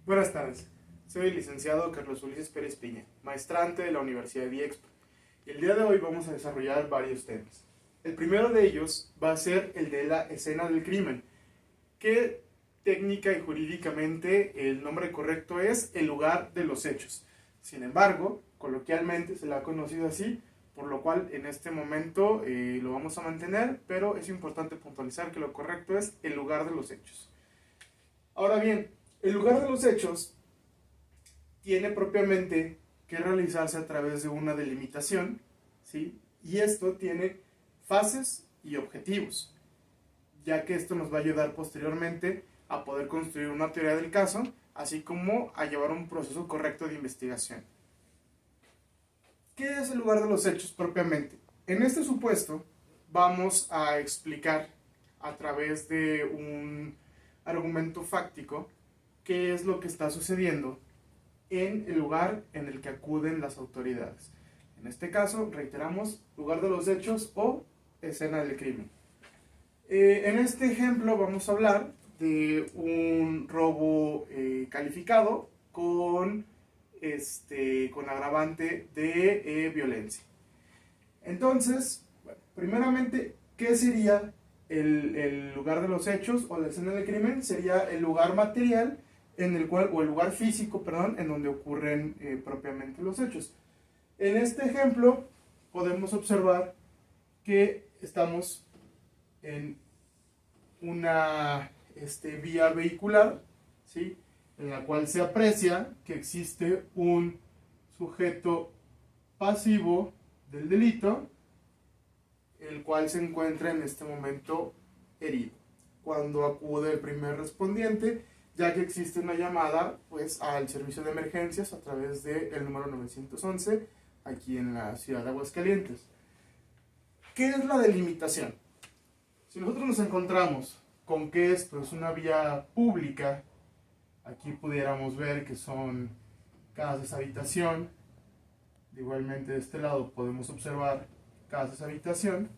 Buenas tardes, soy el licenciado Carlos Ulises Pérez Piña, maestrante de la Universidad de IEXPA, y el día de hoy vamos a desarrollar varios temas. El primero de ellos va a ser el de la escena del crimen, que técnica y jurídicamente el nombre correcto es el lugar de los hechos. Sin embargo, coloquialmente se le ha conocido así, por lo cual en este momento lo vamos a mantener, pero es importante puntualizar que lo correcto es el lugar de los hechos. Ahora bien, el lugar de los hechos tiene propiamente que realizarse a través de una delimitación, ¿sí? Y esto tiene fases y objetivos, ya que esto nos va a ayudar posteriormente a poder construir una teoría del caso, así como a llevar un proceso correcto de investigación. ¿Qué es el lugar de los hechos propiamente? En este supuesto vamos a explicar a través de un argumento fáctico qué es lo que está sucediendo en el lugar en el que acuden las autoridades. En este caso, reiteramos, lugar de los hechos o escena del crimen. En este ejemplo vamos a hablar de un robo calificado con agravante de violencia. Entonces, bueno, primeramente, ¿qué sería el lugar de los hechos o la escena del crimen? Sería el lugar material en el cual, o el lugar físico, perdón, en donde ocurren propiamente los hechos. En este ejemplo podemos observar que estamos en una vía vehicular, ¿sí? En la cual se aprecia que existe un sujeto pasivo del delito, el cual se encuentra en este momento herido. Cuando acude el primer respondiente, ya que existe una llamada pues, al servicio de emergencias a través del número 911, aquí en la ciudad de Aguascalientes. ¿Qué es la delimitación? Si nosotros nos encontramos con que esto es una vía pública, aquí pudiéramos ver que son casas habitación, igualmente de este lado podemos observar casas habitación,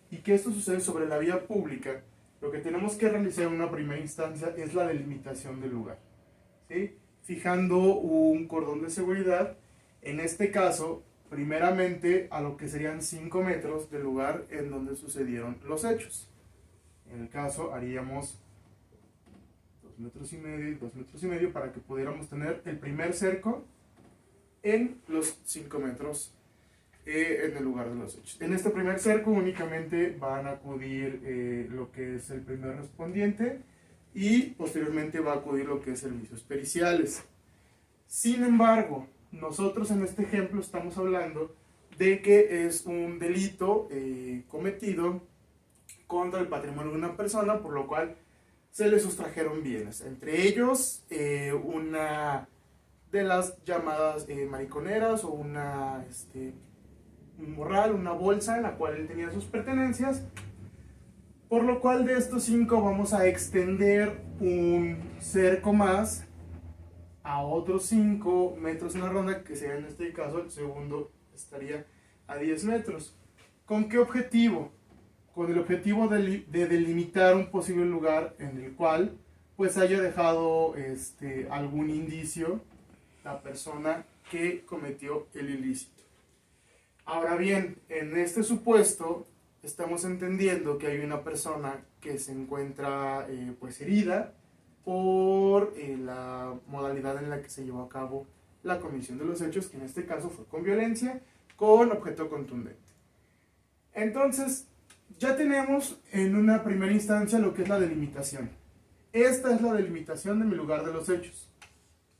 y que esto sucede sobre la vía pública, lo que tenemos que realizar en una primera instancia es la delimitación del lugar, ¿sí? Fijando un cordón de seguridad, en este caso, primeramente a lo que serían 5 metros del lugar en donde sucedieron los hechos. En el caso haríamos 2 metros y medio y 2 metros y medio para que pudiéramos tener el primer cerco en los 5 metros en el lugar de los hechos. En este primer cerco únicamente van a acudir lo que es el primer respondiente y posteriormente va a acudir lo que es servicios periciales. Sin embargo, nosotros en este ejemplo estamos hablando de que es un delito cometido contra el patrimonio de una persona, por lo cual se le sustrajeron bienes, entre ellos una de las llamadas mariconeras o un morral, una bolsa en la cual él tenía sus pertenencias, por lo cual de estos 5 vamos a extender un cerco más a otros 5 metros en la ronda, que sería en este caso el segundo estaría a 10 metros. ¿Con qué objetivo? Con el objetivo de delimitar un posible lugar en el cual pues haya dejado algún indicio la persona que cometió el ilícito. Ahora bien, en este supuesto estamos entendiendo que hay una persona que se encuentra pues herida por la modalidad en la que se llevó a cabo la comisión de los hechos, que en este caso fue con violencia, con objeto contundente. Entonces, ya tenemos en una primera instancia lo que es la delimitación. Esta es la delimitación de mi lugar de los hechos.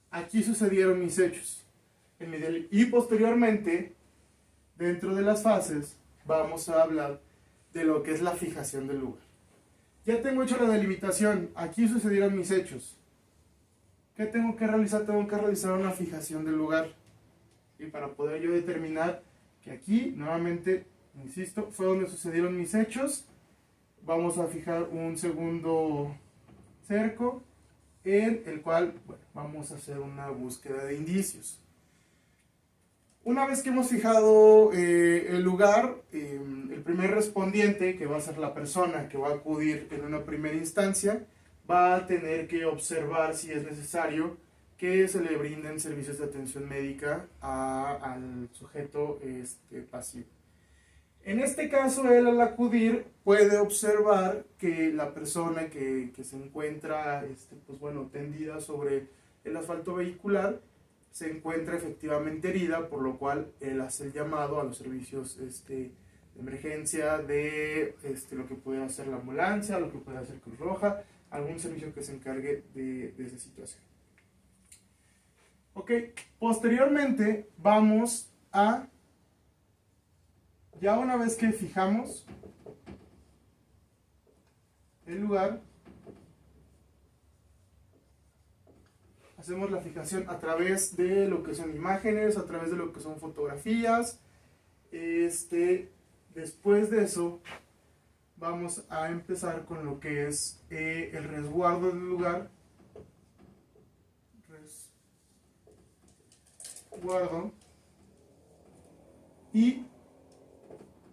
Aquí sucedieron mis hechos. Y posteriormente, dentro de las fases, vamos a hablar de lo que es la fijación del lugar. Ya tengo hecho la delimitación. Aquí sucedieron mis hechos. ¿Qué tengo que realizar? Tengo que realizar una fijación del lugar. Y para poder yo determinar que aquí, nuevamente, insisto, fue donde sucedieron mis hechos. Vamos a fijar un segundo cerco en el cual vamos a hacer una búsqueda de indicios. Una vez que hemos fijado el lugar, el primer respondiente, que va a ser la persona que va a acudir en una primera instancia, va a tener que observar si es necesario que se le brinden servicios de atención médica al sujeto pasivo. En este caso, él al acudir puede observar que la persona que se encuentra pues bueno, tendida sobre el asfalto vehicular se encuentra efectivamente herida, por lo cual él hace el llamado a los servicios de emergencia de lo que puede hacer la ambulancia, lo que puede hacer Cruz Roja, algún servicio que se encargue de esa situación. Ok, posteriormente vamos a, ya una vez que fijamos el lugar, hacemos la fijación a través de lo que son imágenes, a través de lo que son fotografías. Después de eso, vamos a empezar con lo que es el resguardo del lugar. Resguardo y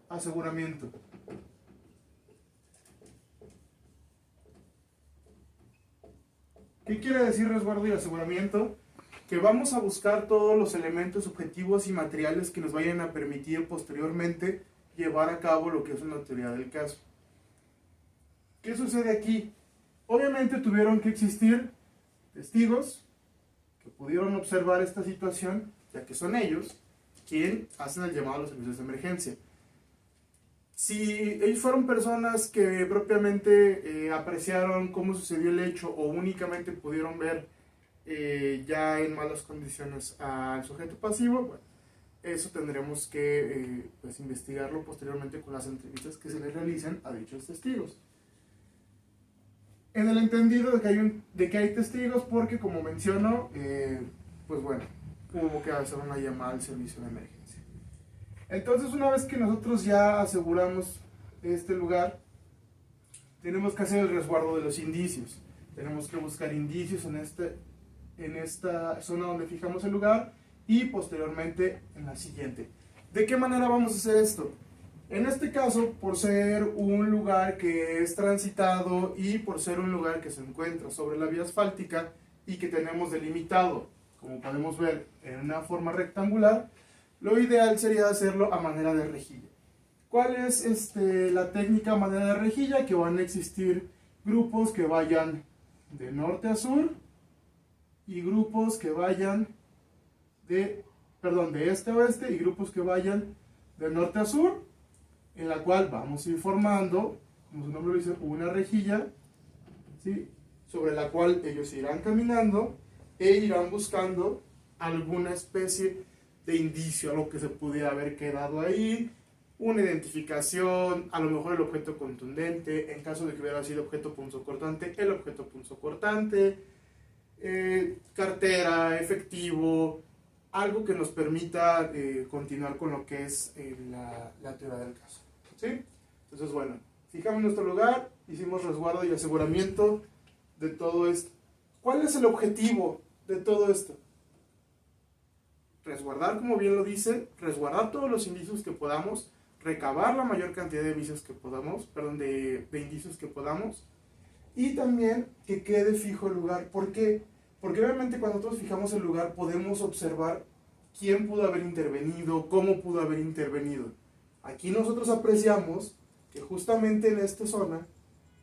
aseguramiento. ¿Qué quiere decir resguardo y aseguramiento? Que vamos a buscar todos los elementos objetivos y materiales que nos vayan a permitir posteriormente llevar a cabo lo que es una teoría del caso. ¿Qué sucede aquí? Obviamente tuvieron que existir testigos que pudieron observar esta situación, ya que son ellos quienes hacen el llamado a los servicios de emergencia. Si ellos fueron personas que propiamente apreciaron cómo sucedió el hecho o únicamente pudieron ver ya en malas condiciones al sujeto pasivo, bueno, eso tendremos que pues investigarlo posteriormente con las entrevistas que se les realicen a dichos testigos. En el entendido de que hay testigos porque, como menciono, pues bueno, hubo que hacer una llamada al servicio de emergencia. Entonces, una vez que nosotros ya aseguramos este lugar, tenemos que hacer el resguardo de los indicios. Tenemos que buscar indicios en esta zona donde fijamos el lugar y posteriormente en la siguiente. ¿De qué manera vamos a hacer esto? En este caso, por ser un lugar que es transitado y por ser un lugar que se encuentra sobre la vía asfáltica y que tenemos delimitado, como podemos ver, en una forma rectangular, lo ideal sería hacerlo a manera de rejilla. ¿Cuál es la técnica a manera de rejilla? Que van a existir grupos que vayan de norte a sur y grupos que vayan de este a oeste y grupos que vayan de norte a sur, en la cual vamos a ir formando, como su nombre lo dice, una rejilla, ¿sí?, sobre la cual ellos irán caminando e irán buscando alguna especie de indicio, algo que se pudiera haber quedado ahí, una identificación, a lo mejor el objeto contundente, en caso de que hubiera sido objeto punzocortante, el objeto punzocortante, cartera, efectivo, algo que nos permita continuar con lo que es la teoría del caso, ¿sí? Entonces, bueno, fijamos nuestro lugar, hicimos resguardo y aseguramiento de todo esto. ¿Cuál es el objetivo de todo esto? Resguardar, como bien lo dice, resguardar todos los indicios que podamos, recabar la mayor cantidad de indicios que podamos, de indicios que podamos, y también que quede fijo el lugar. ¿Por qué? Porque obviamente cuando nosotros fijamos el lugar podemos observar quién pudo haber intervenido, cómo pudo haber intervenido. Aquí nosotros apreciamos que justamente en esta zona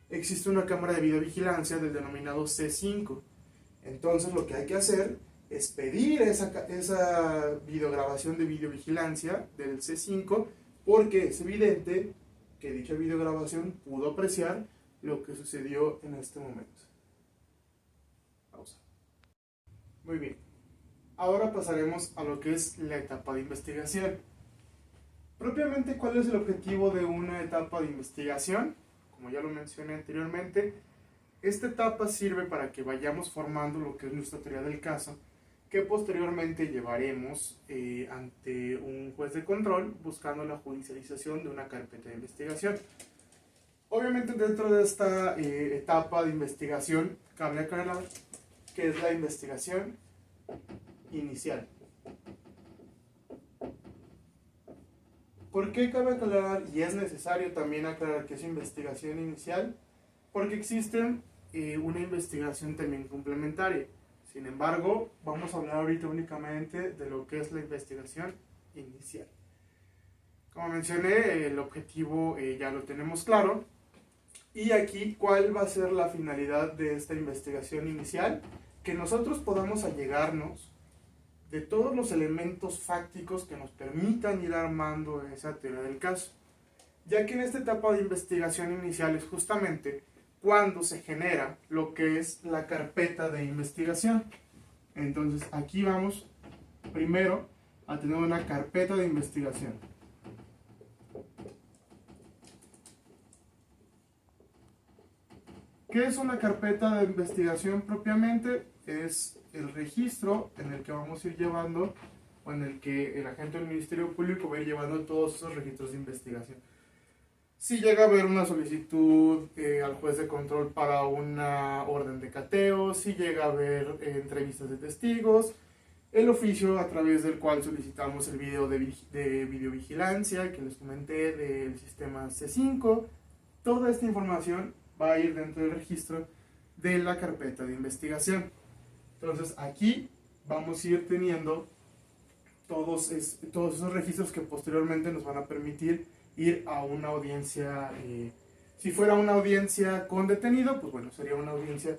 existe una cámara de videovigilancia del denominado C5. Entonces lo que hay que hacer es pedir esa videograbación de videovigilancia del C5, porque es evidente que dicha videograbación pudo apreciar lo que sucedió en este momento. Pausa. Muy bien. Ahora pasaremos a lo que es la etapa de investigación. Propiamente, ¿cuál es el objetivo de una etapa de investigación? Como ya lo mencioné anteriormente, esta etapa sirve para que vayamos formando lo que es nuestra teoría del caso, que posteriormente llevaremos ante un juez de control buscando la judicialización de una carpeta de investigación. Obviamente, dentro de esta etapa de investigación cabe aclarar que es la investigación inicial. ¿Por qué cabe aclarar y es necesario también aclarar que es investigación inicial? Porque existe una investigación también complementaria, Sin embargo, vamos a hablar ahorita únicamente de lo que es la investigación inicial. Como mencioné, el objetivo ya lo tenemos claro. Y aquí, ¿cuál va a ser la finalidad de esta investigación inicial? Que nosotros podamos allegarnos de todos los elementos fácticos que nos permitan ir armando esa teoría del caso. Ya que en esta etapa de investigación inicial es justamente cuando se genera lo que es la carpeta de investigación. Entonces, aquí vamos primero a tener una carpeta de investigación. ¿Qué es una carpeta de investigación propiamente? Es el registro en el que vamos a ir llevando, o en el que el agente del Ministerio Público va a ir llevando todos esos registros de investigación. Si llega a haber una solicitud al juez de control para una orden de cateo, si llega a haber entrevistas de testigos, el oficio a través del cual solicitamos el video de videovigilancia que les comenté del sistema C5, toda esta información va a ir dentro del registro de la carpeta de investigación. Entonces aquí vamos a ir teniendo todos esos registros que posteriormente nos van a permitir ir a una audiencia. Si fuera una audiencia con detenido, pues bueno, sería una audiencia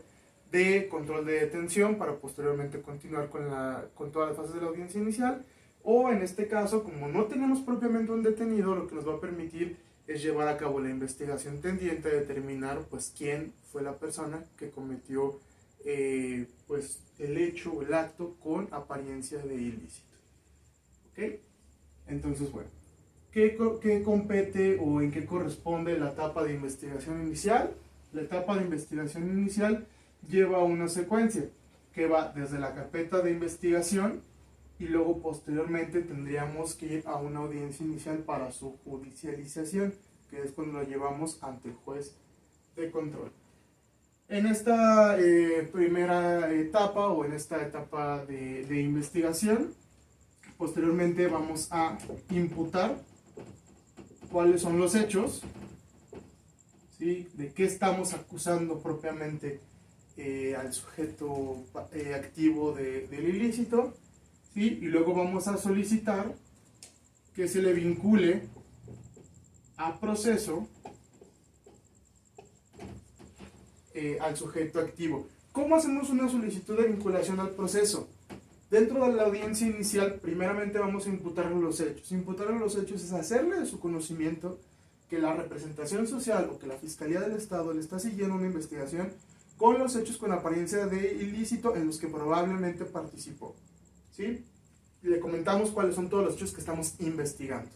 de control de detención para posteriormente continuar con todas las fases de la audiencia inicial. O en este caso, como no tenemos propiamente un detenido, lo que nos va a permitir es llevar a cabo la investigación tendiente a determinar pues quién fue la persona que cometió pues el hecho o el acto con apariencia de ilícito. ¿Ok? Entonces, bueno, ¿qué compete o en qué corresponde la etapa de investigación inicial? La etapa de investigación inicial lleva una secuencia que va desde la carpeta de investigación y luego posteriormente tendríamos que ir a una audiencia inicial para su judicialización, que es cuando la llevamos ante el juez de control. En esta primera etapa o en esta etapa de investigación, posteriormente vamos a imputar cuáles son los hechos, ¿sí? De qué estamos acusando propiamente al sujeto activo del ilícito, ¿sí? Y luego vamos a solicitar que se le vincule a proceso al sujeto activo. ¿Cómo hacemos una solicitud de vinculación al proceso? Dentro de la audiencia inicial, primeramente vamos a imputarle los hechos. Imputarle los hechos es hacerle de su conocimiento que la representación social o que la Fiscalía del Estado le está siguiendo una investigación con los hechos con apariencia de ilícito en los que probablemente participó, ¿sí? Le comentamos cuáles son todos los hechos que estamos investigando.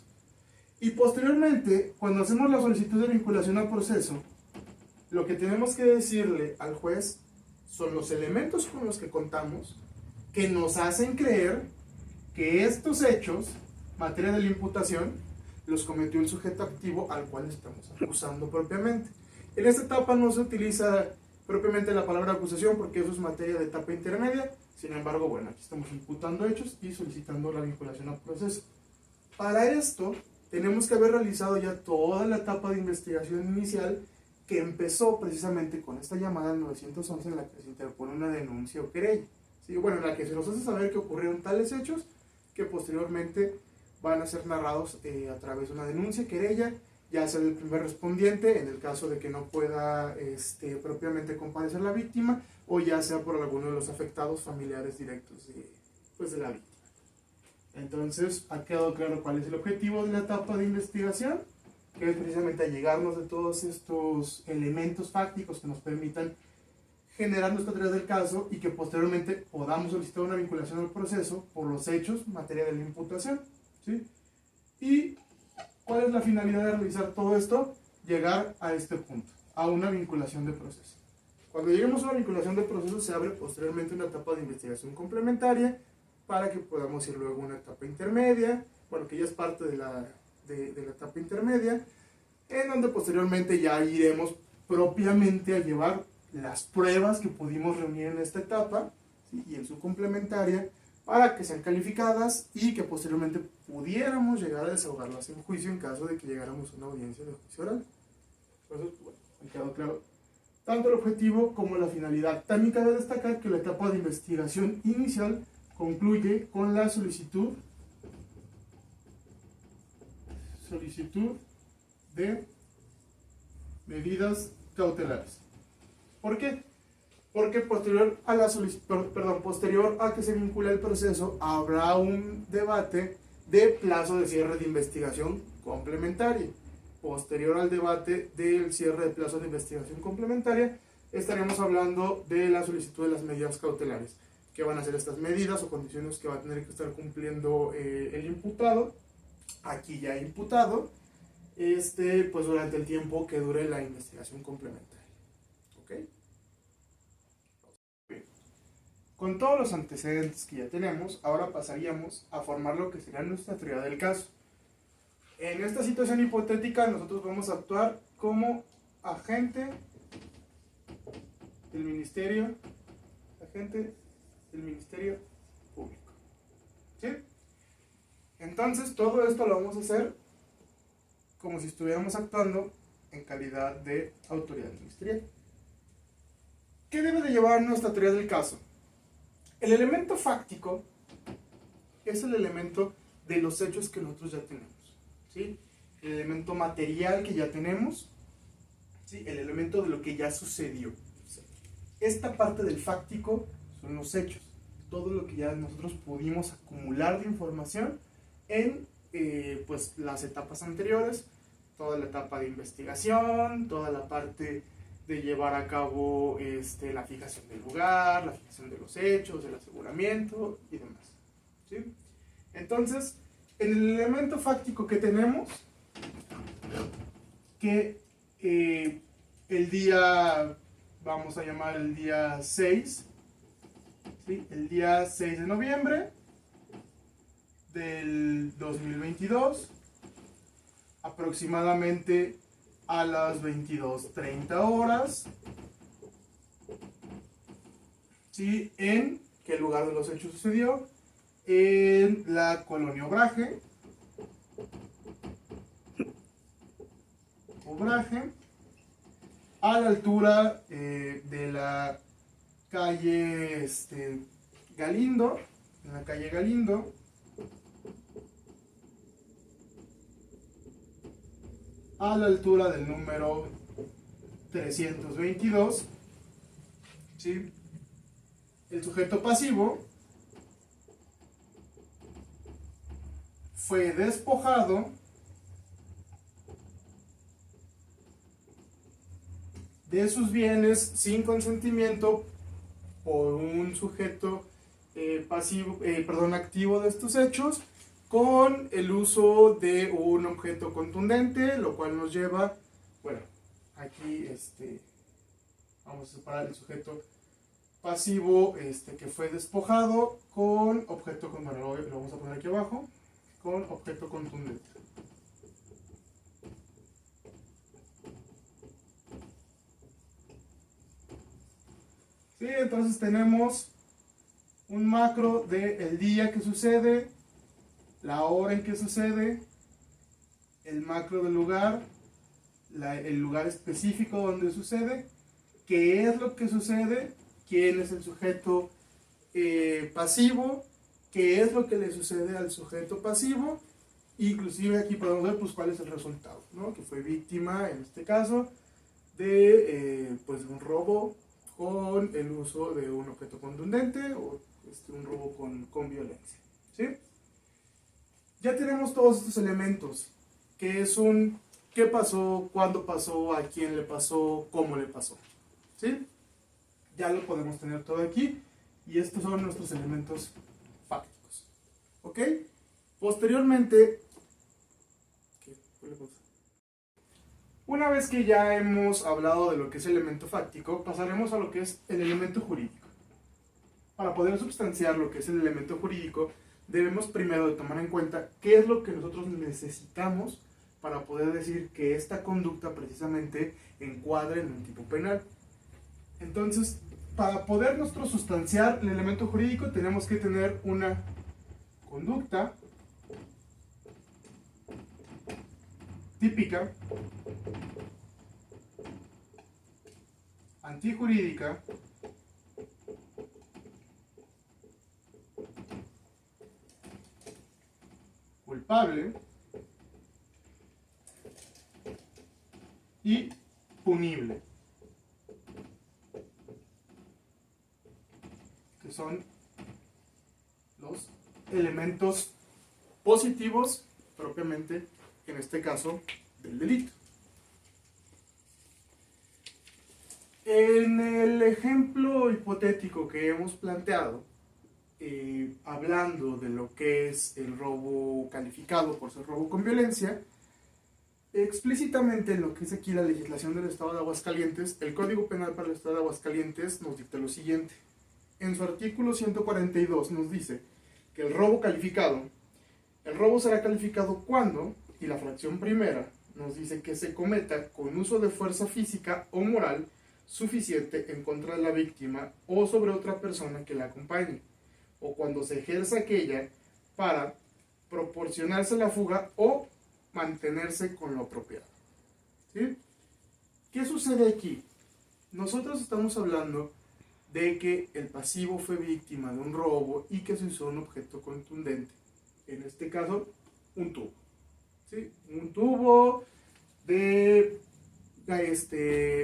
Y posteriormente, cuando hacemos la solicitud de vinculación al proceso, lo que tenemos que decirle al juez son los elementos con los que contamos que nos hacen creer que estos hechos, materia de la imputación, los cometió el sujeto activo al cual estamos acusando propiamente. En esta etapa no se utiliza propiamente la palabra acusación porque eso es materia de etapa intermedia. Sin embargo, bueno, aquí estamos imputando hechos y solicitando la vinculación al proceso. Para esto, tenemos que haber realizado ya toda la etapa de investigación inicial que empezó precisamente con esta llamada al 911 en la que se interpone una denuncia o querella. ¿Sí? Bueno, en la que se nos hace saber que ocurrieron tales hechos que posteriormente van a ser narrados a través de una denuncia, querella, ya sea del primer respondiente, en el caso de que no pueda propiamente comparecer la víctima, o ya sea por alguno de los afectados familiares directos de la víctima. Entonces, ha quedado claro cuál es el objetivo de la etapa de investigación, que es precisamente allegarnos de todos estos elementos fácticos que nos permitan generar nuestra teoría del caso y que posteriormente podamos solicitar una vinculación al proceso por los hechos, materia de la imputación, ¿sí? ¿Y cuál es la finalidad de realizar todo esto? Llegar a este punto, a una vinculación de proceso. Cuando lleguemos a una vinculación de proceso se abre posteriormente una etapa de investigación complementaria para que podamos ir luego a una etapa intermedia, bueno, que ya es parte de la etapa intermedia, en donde posteriormente ya iremos propiamente a llevar las pruebas que pudimos reunir en esta etapa, ¿sí? Y en su complementaria para que sean calificadas y que posteriormente pudiéramos llegar a desahogarlas en juicio en caso de que llegáramos a una audiencia de juicio oral. Entonces, bueno, ha quedado claro tanto el objetivo como la finalidad. También cabe destacar que la etapa de investigación inicial concluye con la solicitud de medidas cautelares. ¿Por qué? Porque posterior a que se vincule el proceso, habrá un debate de plazo de cierre de investigación complementaria. Posterior al debate del cierre de plazo de investigación complementaria, estaremos hablando de la solicitud de las medidas cautelares. ¿Qué van a ser estas medidas o condiciones que va a tener que estar cumpliendo el imputado? Aquí ya imputado, pues durante el tiempo que dure la investigación complementaria. ¿Ok? Bien. Con todos los antecedentes que ya tenemos, ahora pasaríamos a formar lo que sería nuestra teoría del caso. En esta situación hipotética, nosotros vamos a actuar como agente del Ministerio Público. ¿Sí? Entonces, todo esto lo vamos a hacer como si estuviéramos actuando en calidad de autoridad ministerial. ¿Qué debe de llevar nuestra teoría del caso? El elemento fáctico es el elemento de los hechos que nosotros ya tenemos, ¿sí? El elemento material que ya tenemos, ¿sí? El elemento de lo que ya sucedió. Esta parte del fáctico son los hechos, todo lo que ya nosotros pudimos acumular de información en pues las etapas anteriores, toda la etapa de investigación, toda la parte de llevar a cabo la fijación del lugar, la fijación de los hechos, el aseguramiento y demás, ¿sí? Entonces, en el elemento fáctico que tenemos, que el día, vamos a llamar el día 6, ¿sí? El día 6 de noviembre del 2022, aproximadamente a las 22:30 horas, ¿sí? ¿En qué lugar de los hechos sucedió? En la colonia Obraje, a la altura de la calle Galindo, en la calle Galindo, a la altura del número 322, ¿sí? El sujeto pasivo fue despojado de sus bienes sin consentimiento por un sujeto activo de estos hechos, con el uso de un objeto contundente, lo cual nos lleva, bueno, aquí vamos a separar el sujeto pasivo que fue despojado con objeto contundente, lo vamos a poner aquí abajo, con objeto contundente. Sí, entonces tenemos un macro del día que sucede, la hora en que sucede, el macro del lugar, el lugar específico donde sucede, qué es lo que sucede, quién es el sujeto pasivo, qué es lo que le sucede al sujeto pasivo, inclusive aquí podemos ver pues cuál es el resultado, ¿no? Que fue víctima, en este caso, de pues un robo con el uso de un objeto contundente o un robo con violencia, ¿sí? Ya tenemos todos estos elementos, que es qué pasó, cuándo pasó, a quién le pasó, cómo le pasó, ¿sí? Ya lo podemos tener todo aquí, y estos son nuestros elementos fácticos, ¿ok? Posteriormente, una vez que ya hemos hablado de lo que es el elemento fáctico, pasaremos a lo que es el elemento jurídico. Para poder substanciar lo que es el elemento jurídico, debemos primero de tomar en cuenta qué es lo que nosotros necesitamos para poder decir que esta conducta precisamente encuadra en un tipo penal. Entonces, para poder nosotros sustanciar el elemento jurídico, tenemos que tener una conducta típica, antijurídica culpable y punible, que son los elementos positivos propiamente, en este caso, del delito. En el ejemplo hipotético que hemos planteado, hablando de lo que es el robo calificado por ser robo con violencia, explícitamente en lo que es aquí la legislación del Estado de Aguascalientes, el Código Penal para el Estado de Aguascalientes nos dicta lo siguiente. En su artículo 142 nos dice que el robo será calificado cuando, y la fracción primera nos dice que se cometa con uso de fuerza física o moral suficiente en contra de la víctima o sobre otra persona que la acompañe, o cuando se ejerza aquella para proporcionarse la fuga o mantenerse con lo apropiado. ¿Sí? ¿Qué sucede aquí? Nosotros estamos hablando de que el pasivo fue víctima de un robo y que se usó un objeto contundente. En este caso, un tubo. ¿Sí? Un tubo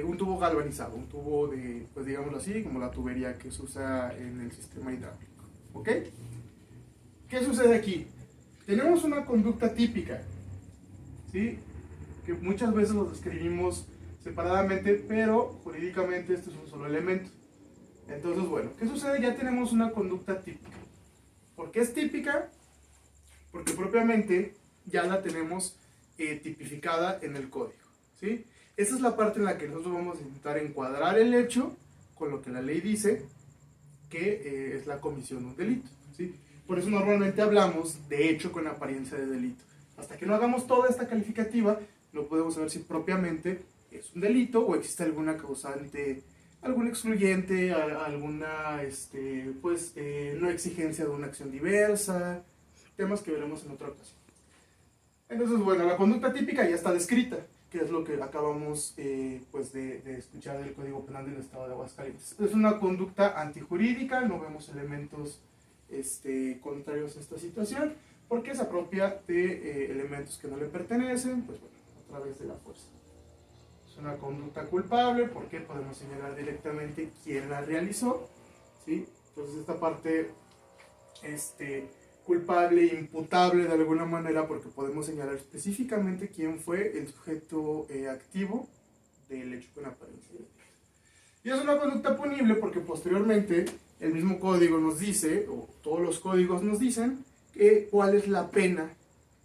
un tubo galvanizado, un tubo de, pues digámoslo así, como la tubería que se usa en el sistema hidráulico. ¿Ok? ¿Qué sucede aquí? Tenemos una conducta típica, ¿sí? Que muchas veces los describimos separadamente, pero jurídicamente este es un solo elemento. Entonces, bueno, ¿qué sucede? Ya tenemos una conducta típica. ¿Por qué es típica? Porque propiamente ya la tenemos tipificada en el código, ¿sí? Esta es la parte en la que nosotros vamos a intentar encuadrar el hecho con lo que la ley dice que es la comisión de un delito, ¿sí? Por eso normalmente hablamos de hecho con apariencia de delito. Hasta que no hagamos toda esta calificativa, no podemos saber si propiamente es un delito o existe alguna causante, algún excluyente, alguna no exigencia de una acción diversa, temas que veremos en otra ocasión. Entonces, bueno, la conducta típica ya está descrita, que es lo que acabamos de escuchar del Código Penal del Estado de Aguascalientes. Es una conducta antijurídica, no vemos elementos contrarios a esta situación, porque se apropia de elementos que no le pertenecen, pues bueno, a través de la fuerza. Es una conducta culpable porque podemos señalar directamente quién la realizó, ¿sí? Entonces esta parte culpable, imputable de alguna manera, porque podemos señalar específicamente quién fue el sujeto activo del hecho con apariencia de delito. Y es una conducta punible porque posteriormente el mismo código nos dice, o todos los códigos nos dicen, cuál es la pena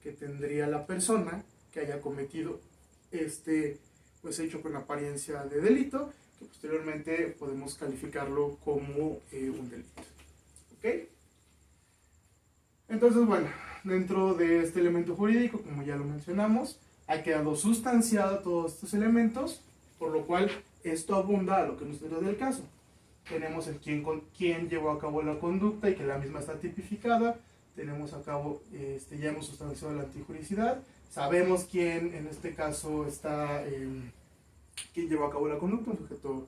que tendría la persona que haya cometido hecho con apariencia de delito, que posteriormente podemos calificarlo como un delito. ¿Ok? Entonces, bueno, dentro de este elemento jurídico, como ya lo mencionamos, ha quedado sustanciado todos estos elementos, por lo cual esto abunda a lo que nos trata del caso. Tenemos el quién llevó a cabo la conducta y que la misma está tipificada. Tenemos a cabo, ya hemos sustanciado la antijuricidad. Sabemos quién, en este caso, quién llevó a cabo la conducta, un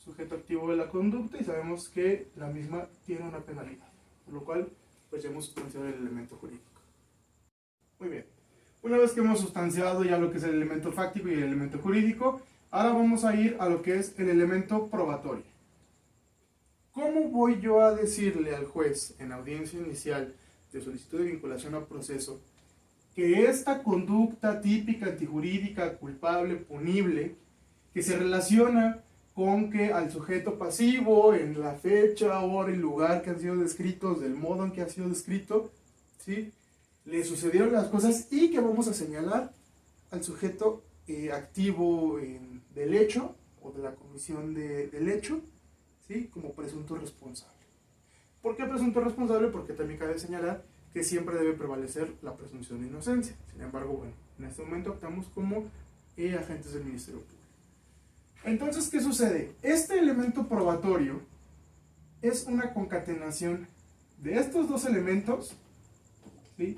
sujeto activo de la conducta, y sabemos que la misma tiene una penalidad, por lo cual pues ya hemos sustanciado el elemento jurídico. Muy bien. Una vez que hemos sustanciado ya lo que es el elemento fáctico y el elemento jurídico, ahora vamos a ir a lo que es el elemento probatorio. ¿Cómo voy yo a decirle al juez en audiencia inicial de solicitud de vinculación a proceso que esta conducta típica, antijurídica, culpable, punible, que se relaciona con que al sujeto pasivo, en la fecha, hora y lugar que han sido descritos, del modo en que ha sido descrito, ¿sí?, le sucedieron las cosas, y que vamos a señalar al sujeto activo del hecho o de la comisión del hecho, ¿sí?, como presunto responsable? ¿Por qué presunto responsable? Porque también cabe señalar que siempre debe prevalecer la presunción de inocencia. Sin embargo, bueno, en este momento actuamos como agentes del Ministerio Público. Entonces, ¿qué sucede? Este elemento probatorio es una concatenación de estos dos elementos, ¿sí?,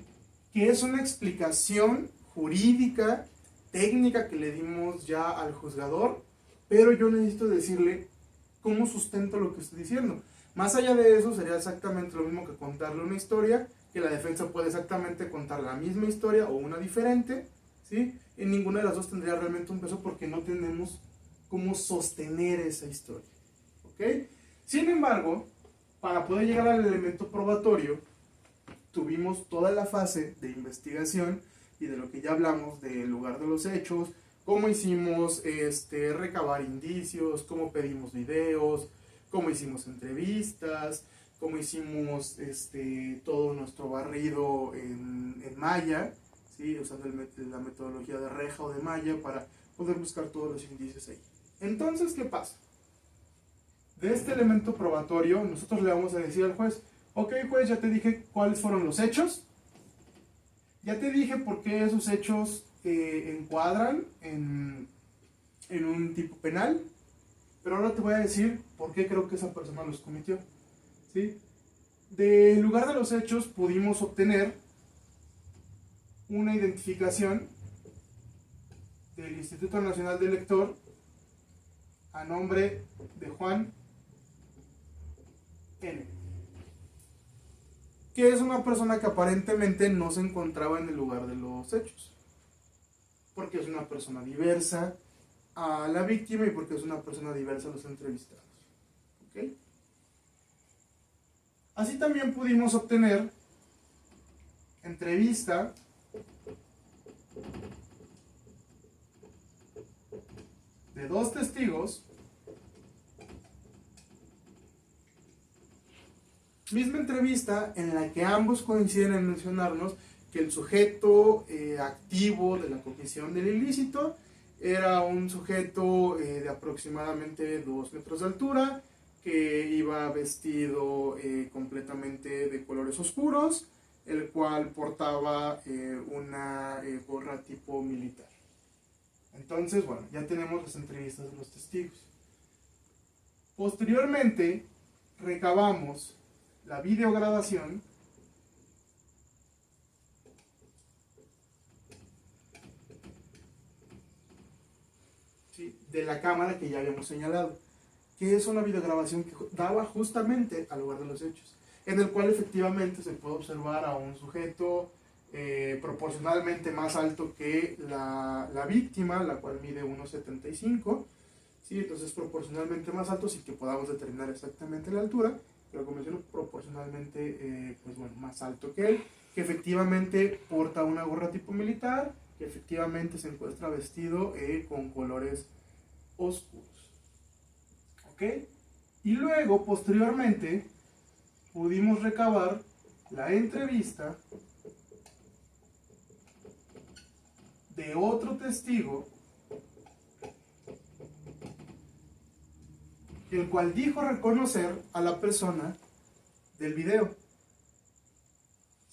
que es una explicación jurídica, técnica que le dimos ya al juzgador pero yo necesito decirle cómo sustento lo que estoy diciendo. Más allá de eso, sería exactamente lo mismo que contarle una historia, que la defensa puede exactamente contar la misma historia o una diferente, ¿sí? En ninguna de las dos tendría realmente un peso porque no tenemos cómo sostener esa historia, ¿ok? Sin embargo, para poder llegar al elemento probatorio, tuvimos toda la fase de investigación y de lo que ya hablamos del lugar de los hechos, cómo hicimos recabar indicios, cómo pedimos videos, cómo hicimos entrevistas, cómo hicimos todo nuestro barrido en malla, ¿sí? Usando la metodología de reja o de malla para poder buscar todos los indicios ahí. Entonces, ¿qué pasa? De este elemento probatorio, nosotros le vamos a decir al juez, ok juez, ya te dije cuáles fueron los hechos, ya te dije por qué esos hechos encuadran en un tipo penal, pero ahora te voy a decir por qué creo que esa persona los cometió, ¿sí? Del lugar de los hechos pudimos obtener una identificación del Instituto Nacional del Lector a nombre de Juan N., que es una persona que aparentemente no se encontraba en el lugar de los hechos, porque es una persona diversa a la víctima y porque es una persona diversa a los entrevistados, ¿ok? Así también pudimos obtener entrevista de dos testigos, misma entrevista en la que ambos coinciden en mencionarnos que el sujeto activo de la comisión del ilícito era un sujeto de aproximadamente 2 metros de altura, que iba vestido completamente de colores oscuros, el cual portaba una gorra tipo militar. Entonces, bueno, ya tenemos las entrevistas de los testigos. Posteriormente, recabamos la videograbación de la cámara que ya habíamos señalado, que es una videograbación que daba justamente al lugar de los hechos, en el cual efectivamente se puede observar a un sujeto proporcionalmente más alto que la víctima, la cual mide 1,75, ¿sí? Entonces proporcionalmente más alto, sin que podamos determinar exactamente la altura, pero como menciono, proporcionalmente pues bueno, más alto que él, que efectivamente porta una gorra tipo militar, que efectivamente se encuentra vestido con colores oscuros, ¿ok? Y luego, posteriormente, pudimos recabar la entrevista de otro testigo, el cual dijo reconocer a la persona del video,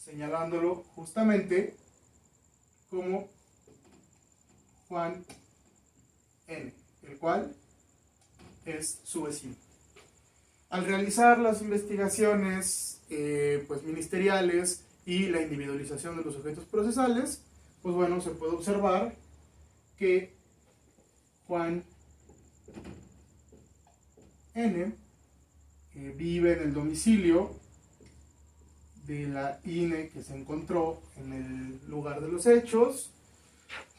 señalándolo justamente como Juan N., el cual es su vecino. Al realizar las investigaciones pues ministeriales y la individualización de los sujetos procesales, pues bueno, se puede observar que Juan N. Vive en el domicilio de la INE que se encontró en el lugar de los hechos.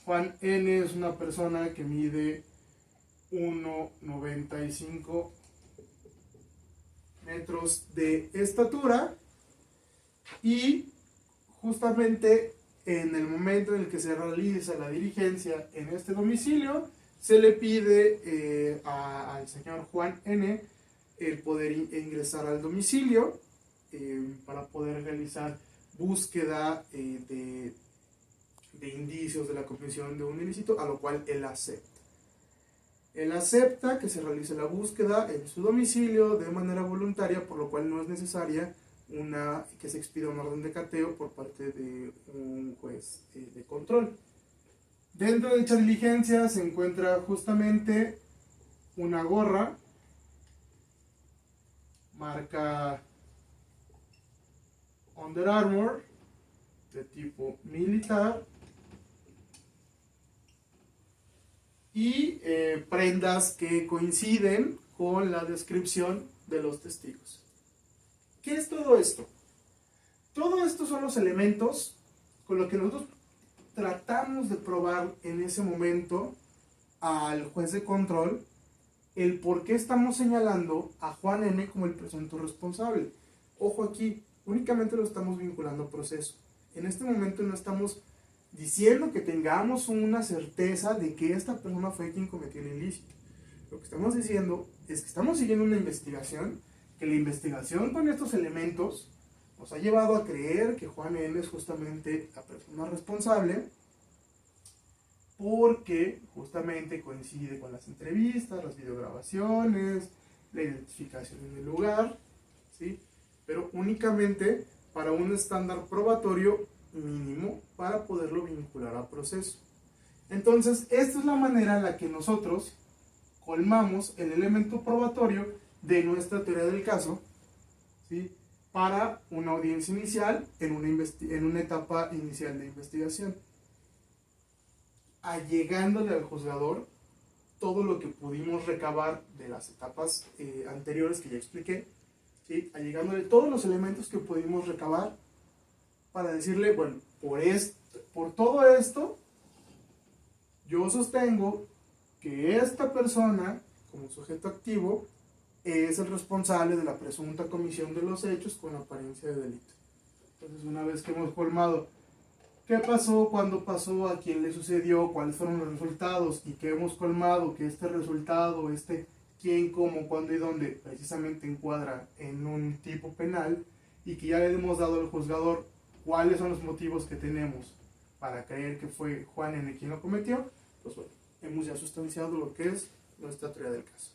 Juan N. es una persona que mide 1,95 metros de estatura, y justamente en el momento en el que se realiza la diligencia en este domicilio, se le pide al señor Juan N. el poder ingresar al domicilio para poder realizar búsqueda de indicios de la comisión de un ilícito, a lo cual él acepta. Él acepta que se realice la búsqueda en su domicilio de manera voluntaria, por lo cual no es necesaria que se expida una orden de cateo por parte de un juez de control. Dentro de dicha diligencia se encuentra justamente una gorra marca Under Armour de tipo militar, y prendas que coinciden con la descripción de los testigos. ¿Qué es todo esto? Todo esto son los elementos con los que nosotros tratamos de probar en ese momento al juez de control el por qué estamos señalando a Juan N. como el presunto responsable. Ojo aquí, únicamente lo estamos vinculando al proceso. En este momento no estamos diciendo que tengamos una certeza de que esta persona fue quien cometió el ilícito. Lo que estamos diciendo es que estamos siguiendo una investigación, que la investigación con estos elementos nos ha llevado a creer que Juan N. es justamente la persona responsable, porque justamente coincide con las entrevistas, las videograbaciones, la identificación en el lugar, ¿sí? Pero únicamente para un estándar probatorio mínimo para poderlo vincular al proceso. Entonces, esta es la manera en la que nosotros colmamos el elemento probatorio de nuestra teoría del caso, ¿sí? Para una audiencia inicial en una etapa inicial de investigación, allegándole al juzgador todo lo que pudimos recabar de las etapas anteriores que ya expliqué, ¿sí? Allegándole todos los elementos que pudimos recabar para decirle, bueno, por todo esto, yo sostengo que esta persona, como sujeto activo, es el responsable de la presunta comisión de los hechos con apariencia de delito. Entonces, una vez que hemos colmado qué pasó, cuándo pasó, a quién le sucedió, cuáles fueron los resultados, y que hemos colmado que este resultado, quién, cómo, cuándo y dónde, precisamente encuadra en un tipo penal, y que ya le hemos dado al juzgador cuáles son los motivos que tenemos para creer que fue Juan N. quien lo cometió, pues bueno, hemos ya sustanciado lo que es nuestra teoría del caso.